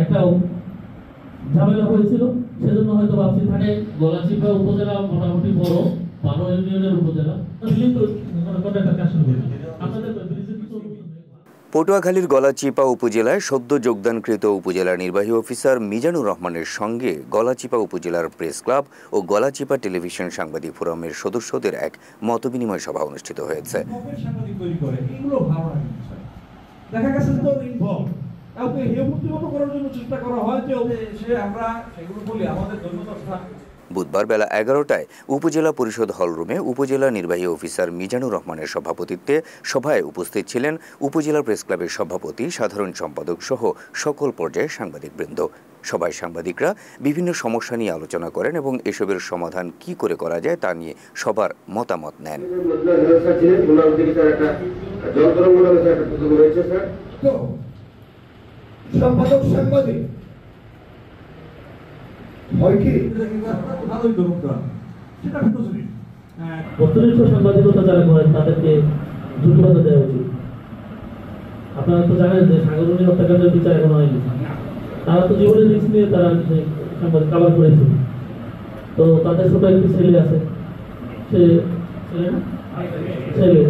একটা ঝামেলা হয়েছিল, সেজন্য হয়তো ভাবছি থাকে গলাচিপা উপজেলা মোটামুটি বড় 12 ইউনিয়নের উপজেলা। পটুয়াখালীর গলাচিপা উপজেলায় সদ্য যোগদানকৃত উপজেলা নির্বাহী অফিসার মিজানুর রহমানের সঙ্গে গলাচিপা উপজেলার প্রেস ক্লাব ও গলাচিপা টেলিভিশন সাংবাদিক ফোরামের সদস্যদের এক মতবিনিময় সভা অনুষ্ঠিত হয়েছে। দেখা গেছে তো ইনভলভ কাউকে হেয়মুক্তিমত করার জন্য চেষ্টা করা হয় যে সে আমরা সেগুলো বলি আমাদের ধন্যবাদ। বুধবার বেলা 11টায় উপজেলা পরিষদ হলরুমে উপজেলা নির্বাহী অফিসার মিজানুর রহমানের সভাপতিত্বে সভায় উপস্থিত ছিলেন উপজেলা প্রেস ক্লাবের সভাপতি, সাধারণ সম্পাদক সহ সকল পর্যায়ের সাংবাদিকবৃন্দ। সভায় সাংবাদিকরা বিভিন্ন সমস্যা নিয়ে আলোচনা করেন এবং এসবের সমাধান কি করে করা যায় তা নিয়ে সবার মতামত নেন। অতিরিক্ত সাংবাদিকতা যারা করেন তাদেরকে যুক্তিবাদ দেওয়া উচিত। আপনারা তো জানেন যে সাংগঠনিক হত্যাকাণ্ডের বিচার এখনো হয়নি। তারা তো জীবনের রিস্ক নিয়ে তারা সাংবাদিক কাভার করেছে। তো তাদের ছোট একটি ছেলে আছে, সে ছেলে